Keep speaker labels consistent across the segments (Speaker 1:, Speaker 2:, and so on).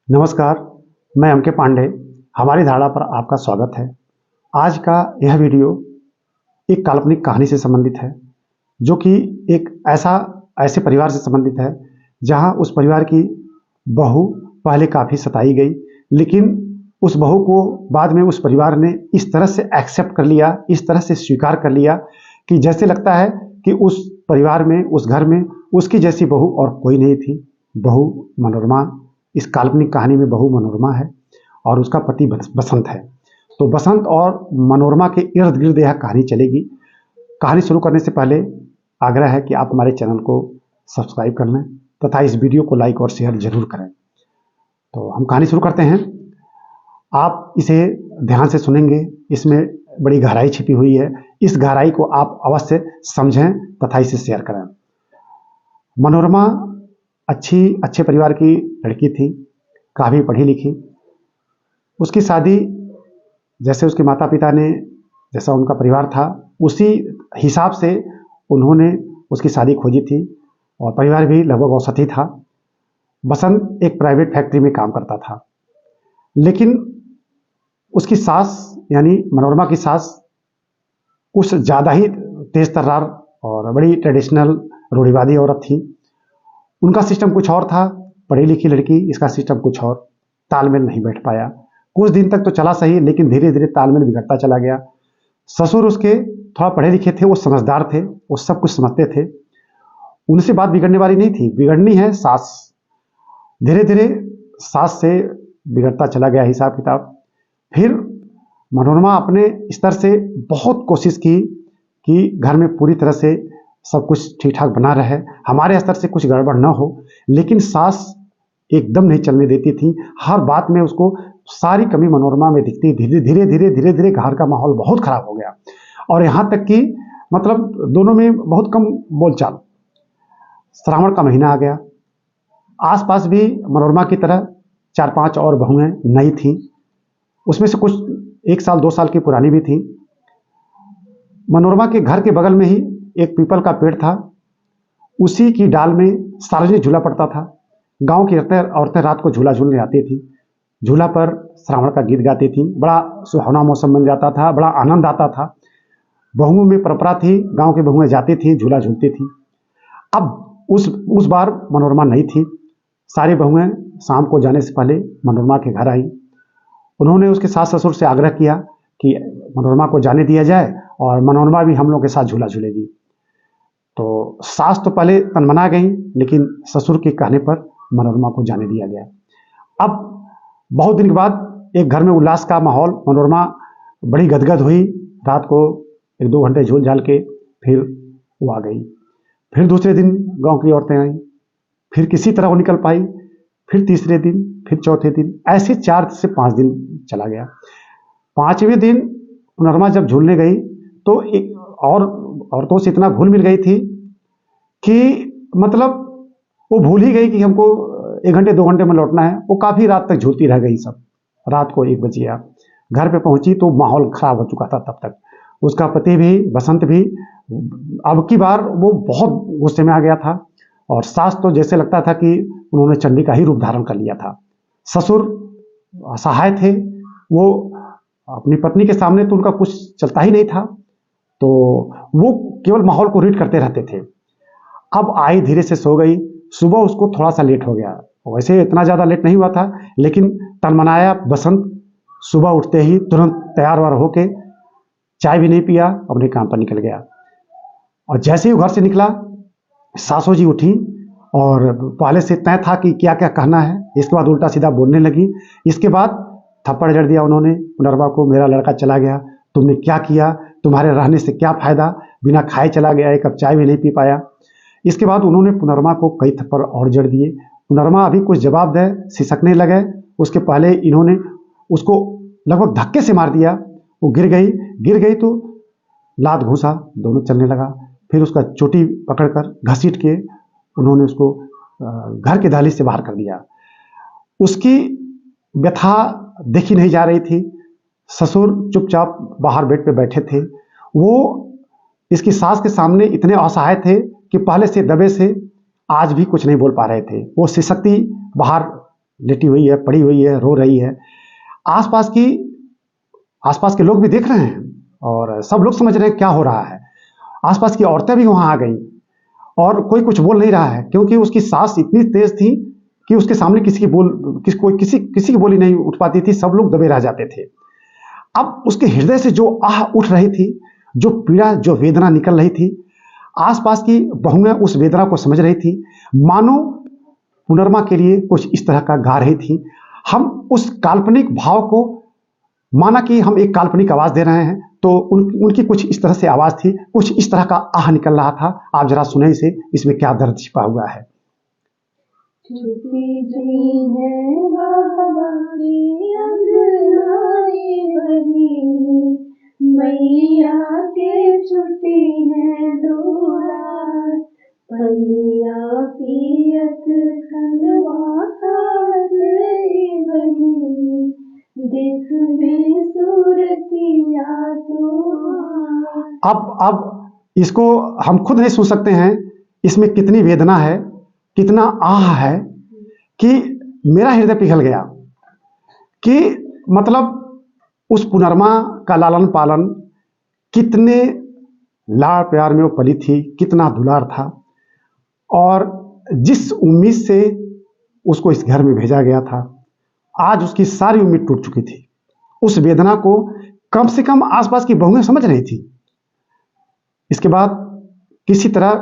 Speaker 1: नमस्कार, मैं एम के पांडे। हमारी धारा पर आपका स्वागत है। आज का यह वीडियो एक काल्पनिक कहानी से संबंधित है, जो कि एक ऐसे परिवार से संबंधित है जहां उस परिवार की बहू पहले काफ़ी सताई गई, लेकिन उस बहू को बाद में उस परिवार ने इस तरह से एक्सेप्ट कर लिया, इस तरह से स्वीकार कर लिया कि जैसे लगता है कि उस परिवार में, उस घर में उसकी जैसी बहू और कोई नहीं थी। बहू मनोरमा, इस काल्पनिक कहानी में बहू मनोरमा है और उसका पति बसंत है। तो बसंत और मनोरमा के इर्द गिर्द यह कहानी चलेगी। कहानी शुरू करने से पहले आग्रह है कि आप हमारे चैनल को सब्सक्राइब कर लें तथा इस वीडियो को लाइक और शेयर जरूर करें। तो हम कहानी शुरू करते हैं। आप इसे ध्यान से सुनेंगे, इसमें बड़ी गहराई छिपी हुई है। इस गहराई को आप अवश्य समझें तथा इसे शेयर करें। मनोरमा अच्छे परिवार की लड़की थी, काफ़ी पढ़ी लिखी। उसकी शादी जैसे उसके माता पिता ने, जैसा उनका परिवार था, उसी हिसाब से उन्होंने उसकी शादी खोजी थी और परिवार भी लगभग औसत ही था। बसंत एक प्राइवेट फैक्ट्री में काम करता था, लेकिन उसकी सास यानी मनोरमा की सास कुछ ज़्यादा ही तेज तर्रार और बड़ी ट्रेडिशनल रूढ़िवादी औरत थी। उनका सिस्टम कुछ और था, पढ़ी लिखी लड़की, इसका सिस्टम कुछ और। तालमेल नहीं बैठ पाया। कुछ दिन तक तो चला सही, लेकिन धीरे धीरे तालमेल बिगड़ता चला गया। ससुर उसके थोड़ा पढ़े लिखे थे, वो समझदार थे, वो सब कुछ समझते थे। उनसे बात बिगड़ने वाली नहीं थी, बिगड़नी है सास। धीरे धीरे सास से बिगड़ता चला गया हिसाब किताब। फिर मनोरमा अपने स्तर से बहुत कोशिश की कि घर में पूरी तरह से सब कुछ ठीक ठाक बना रहे, हमारे स्तर से कुछ गड़बड़ ना हो, लेकिन सास एकदम नहीं चलने देती थी। हर बात में उसको सारी कमी मनोरमा में दिखती। धीरे धीरे घर का माहौल बहुत खराब हो गया और यहाँ तक कि मतलब दोनों में बहुत कम बोलचाल। श्रावण का महीना आ गया। आसपास भी मनोरमा की तरह 4-5 और बहुएं नई थीं, उसमें से कुछ 1 साल 2 साल की पुरानी भी थी। मनोरमा के घर के बगल में ही एक पीपल का पेड़ था, उसी की डाल में सार्वजनिक झूला पड़ता था। गांव की औरतें रात को झूला झूलने आती थी। झूला पर श्रावण का गीत गाती थी। बड़ा सुहावना मौसम बन जाता था, बड़ा आनंद आता था। बहुओं में परंपरा थी, गांव की बहुएं जाती थी, झूला झूलती थी। अब उस बार मनोरमा नहीं थी। सारी बहुएं शाम को जाने से पहले मनोरमा के घर आई। उन्होंने उसके सास ससुर से आग्रह किया कि मनोरमा को जाने दिया जाए और मनोरमा भी हम लोग के साथ झूला झूलेगी। तो सास तो पहले तनमना गई, लेकिन ससुर के कहने पर मनोरमा को जाने दिया गया। अब बहुत दिन के बाद एक घर में उल्लास का माहौल। मनोरमा बड़ी गदगद हुई। रात को 1-2 घंटे झूल झाल के फिर वो आ गई। फिर दूसरे दिन गांव की औरतें आई, फिर किसी तरह वो निकल पाई। फिर तीसरे दिन, फिर चौथे दिन, ऐसे 4 से 5 दिन चला गया। 5वें दिन मनोरमा जब झूलने गई तो एक और औरतों से इतना घुल मिल गई थी कि मतलब वो भूल ही गई कि हमको 1 घंटे 2 घंटे में लौटना है। वो काफ़ी रात तक झूलती रह गई। सब रात को 1 बज गया। घर पे पहुंची तो माहौल खराब हो चुका था। तब तक उसका पति भी, बसंत भी, अब की बार वो बहुत गुस्से में आ गया था और सास तो जैसे लगता था कि उन्होंने चंडी का ही रूप धारण कर लिया था। ससुर असहाय थे। वो अपनी पत्नी के सामने तो उनका कुछ चलता ही नहीं था, तो वो केवल माहौल को रीड करते रहते थे। अब आई, धीरे से सो गई। सुबह उसको थोड़ा सा लेट हो गया। वैसे इतना ज़्यादा लेट नहीं हुआ था, लेकिन तनमनाया बसंत सुबह उठते ही तुरंत तैयार वार होके, चाय भी नहीं पिया, अपने काम पर निकल गया। और जैसे ही घर से निकला, सासू जी उठी और पहले से तय था कि क्या क्या कहना है। इसके बाद उल्टा सीधा बोलने लगी। इसके बाद थप्पड़ जड़ दिया उन्होंने मनोरमा को। मेरा लड़का चला गया, तुमने क्या किया, तुम्हारे रहने से क्या फायदा, बिना खाए चला गया, 1 कप चाय भी नहीं पी पाया। इसके बाद उन्होंने मनोरमा को कई थप्पड़ और जड़ दिए। मनोरमा अभी कुछ जवाब दे, सिसकने लगे, उसके पहले इन्होंने उसको लगभग धक्के से मार दिया। वो गिर गई तो लात घूसा दोनों चलने लगा। फिर उसका चोटी पकड़कर घसीट के उन्होंने उसको घर के दहलीज से बाहर कर दिया। उसकी व्यथा देखी नहीं जा रही थी। ससुर चुपचाप बाहर बेड पे बैठे थे। वो इसकी सास के सामने इतने असहाय थे कि पहले से दबे से आज भी कुछ नहीं बोल पा रहे थे। वो सिसकती बाहर लेटी हुई है, पड़ी हुई है, रो रही है। आसपास के लोग भी देख रहे हैं और सब लोग समझ रहे हैं क्या हो रहा है। आसपास की औरतें भी वहां आ गई और कोई कुछ बोल नहीं रहा है, क्योंकि उसकी सांस इतनी तेज थी कि उसके सामने किसी की बोली नहीं उठ पाती थी। सब लोग दबे रह जाते थे। अब उसके हृदय से जो आह उठ रही थी, जो पीड़ा, जो वेदना निकल रही थी, आसपास की बहुएं उस वेदना को समझ रही थी, मानो पुनर्मा के लिए कुछ इस तरह का गा रही थी। हम उस काल्पनिक भाव को माना कि हम एक काल्पनिक आवाज दे रहे हैं, तो उनकी कुछ इस तरह से आवाज थी, कुछ इस तरह का आह निकल रहा था। आप जरा सुने इसे, इसमें क्या दर्द छिपा हुआ है।
Speaker 2: मैया के छुट्टी है दुलार, पहिया पियत खंडवा बनी, देख में सूरतिया तो।
Speaker 1: अब इसको हम खुद नहीं सुन सकते हैं, इसमें कितनी वेदना है, कितना आह है कि मेरा हृदय पिघल गया। कि मतलब उस पुनर्मा का लालन पालन, कितने लाड़ प्यार में वो पली थी, कितना दुलार था, और जिस उम्मीद से उसको इस घर में भेजा गया था, आज उसकी सारी उम्मीद टूट चुकी थी। उस वेदना को कम से कम आसपास की बहुएं समझ रही थी। इसके बाद किसी तरह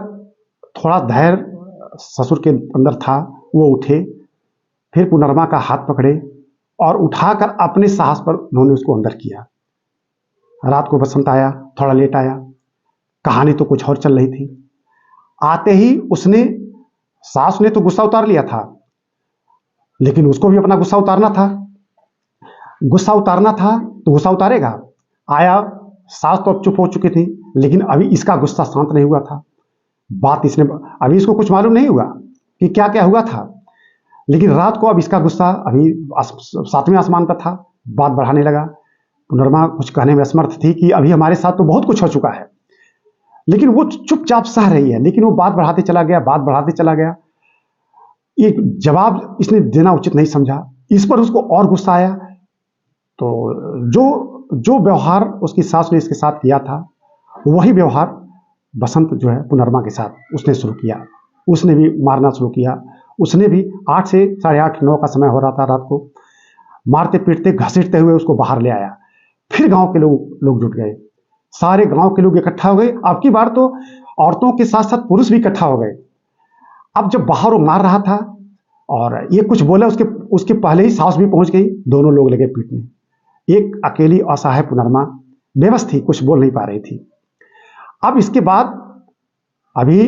Speaker 1: थोड़ा धैर्य ससुर के अंदर था, वो उठे, फिर पुनर्मा का हाथ पकड़े और उठाकर अपने साहस पर उन्होंने उसको अंदर किया। रात को बसंत आया, थोड़ा लेट आया। कहानी तो कुछ और चल रही थी। आते ही उसने, सास ने तो गुस्सा उतार लिया था, लेकिन उसको भी अपना गुस्सा उतारना था। गुस्सा उतारना था तो गुस्सा उतारेगा। आया, सास तो अब चुप हो चुकी थी, लेकिन अभी इसका गुस्सा शांत नहीं हुआ था। अभी इसको कुछ मालूम नहीं हुआ कि क्या क्या हुआ था, लेकिन रात को अब इसका गुस्सा अभी 7वें आसमान पर था। बात बढ़ाने लगा। पुनर्मा कुछ कहने में असमर्थ थी कि अभी हमारे साथ तो बहुत कुछ हो चुका है, लेकिन वो चुपचाप सह रही है। लेकिन वो बात बढ़ाते चला गया। ये जवाब इसने देना उचित नहीं समझा। इस पर उसको और गुस्सा आया। तो जो व्यवहार उसकी सास ने इसके साथ किया था, वही व्यवहार बसंत जो है पुनर्मा के साथ उसने शुरू किया। उसने भी मारना शुरू किया। उसने भी 8 से 8:30 9 का समय हो रहा था रात को, मारते पीटते घसीटते हुए उसको बाहर ले आया। फिर गांव के लोग जुट गए। सारे गांव के लोग इकट्ठा हो गए। अब की बार तो औरतों के साथ साथ पुरुष भी इकट्ठा हो गए। अब जब बाहर वो मार रहा था और ये कुछ बोला, उसके पहले ही सास भी पहुंच गई। दोनों लोग लगे पीटने। एक अकेली असहाय पुनर्मा बेबस थी, कुछ बोल नहीं पा रही थी। अब इसके बाद अभी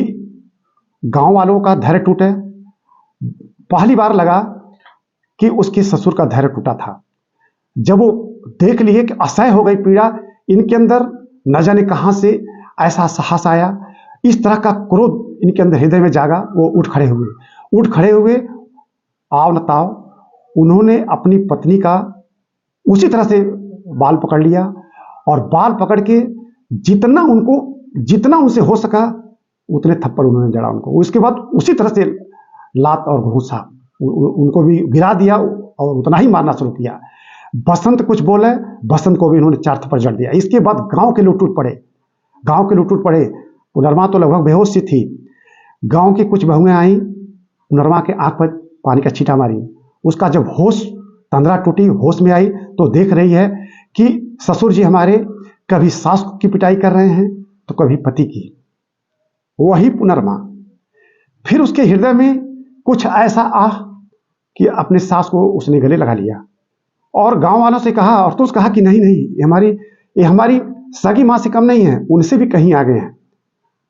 Speaker 1: गांव वालों का धैर्य टूटे। पहली बार लगा कि उसके ससुर का धैर्य टूटा था। जब वो देख लिए कि असह्य हो गई पीड़ा, इनके अंदर न जाने कहां से ऐसा साहस आया, इस तरह का क्रोध इनके अंदर हृदय में जागा। वो उठ खड़े हुए आओ न ताओ, उन्होंने अपनी पत्नी का उसी तरह से बाल पकड़ लिया और बाल पकड़ के जितना उनसे हो सका उतने थप्पड़ उन्होंने जड़ा उनको। उसके बाद उसी तरह से लात और घूंसा उनको भी गिरा दिया और उतना ही मारना शुरू किया। बसंत कुछ बोले, बसंत को भी उन्होंने 4 थप्पड़ जड़ दिया। इसके बाद गांव के लोग टूट पड़े। पुनर्मा तो लगभग बेहोश सी थी। गांव की कुछ बहुएं आई, पुनर्मा के आंख पर पानी का छींटा मारी। उसका जब होश तंद्रा टूटी, होश में आई तो देख रही है कि ससुर जी हमारे कभी सास की पिटाई कर रहे हैं तो कभी पति की। वही पुनर्मा। फिर उसके हृदय में कुछ ऐसा आह कि अपने सास को उसने गले लगा लिया और गांव वालों से कहा, और तो कहा कि नहीं, ये हमारी सगी मां से कम नहीं है, उनसे भी कहीं आगे हैं।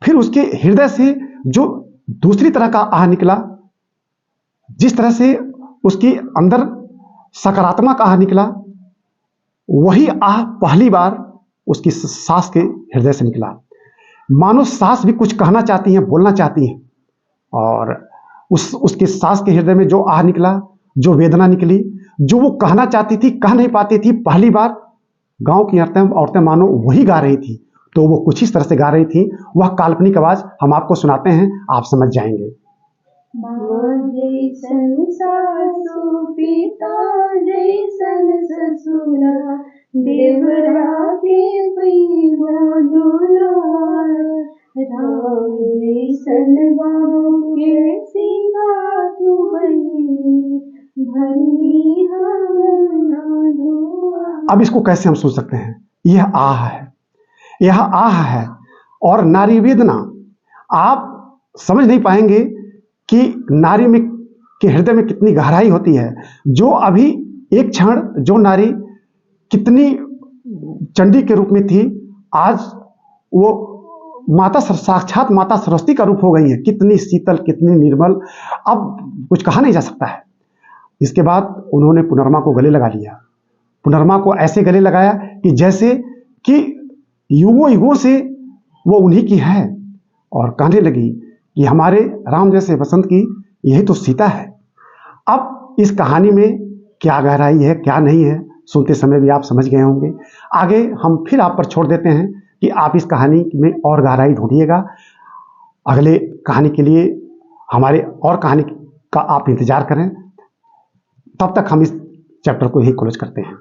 Speaker 1: फिर उसके हृदय से जो दूसरी तरह का आह निकला, जिस तरह से उसकी अंदर सकारात्मक आह निकला, वही आह पहली बार उसकी सास के हृदय से निकला। मानो सास भी कुछ कहना चाहती हैं, बोलना चाहती हैं, और उसके सास के हृदय में जो आह निकला, जो वेदना निकली, जो वो कहना चाहती थी, कह नहीं पाती थी, पहली बार गांव की औरतें मानो वही गा रही थी। तो वो कुछ इस तरह से गा रही थी। वह काल्पनिक आवाज हम आपको सुनाते हैं, आप समझ जाएंगे।
Speaker 2: माँ जैसन सासु पिता जैसन ससुरा देवरा के पैबो दुलार राम जैसन बाबू के सिंगा तू बहिनी भरनी हम दुआ।
Speaker 1: अब इसको कैसे हम सुन सकते हैं? यह आह है, यह आह है। और नारी वेदना आप समझ नहीं पाएंगे कि नारी में के हृदय में कितनी गहराई होती है। जो अभी एक क्षण जो नारी कितनी चंडी के रूप में थी, आज वो माता साक्षात माता सरस्वती का रूप हो गई है। कितनी शीतल, कितनी निर्मल, अब कुछ कहा नहीं जा सकता है। इसके बाद उन्होंने पुनर्मा को गले लगा लिया। पुनर्मा को ऐसे गले लगाया कि जैसे कि युगों युगों से वो उन्हीं की है, और कहने लगी कि हमारे राम जैसे वसंत की यही तो सीता है। अब इस कहानी में क्या गहराई है, क्या नहीं है, सुनते समय भी आप समझ गए होंगे। आगे हम फिर आप पर छोड़ देते हैं कि आप इस कहानी में और गहराई ढूंढिएगा। अगले कहानी के लिए हमारे और कहानी का आप इंतजार करें। तब तक हम इस चैप्टर को यही क्लोज करते हैं।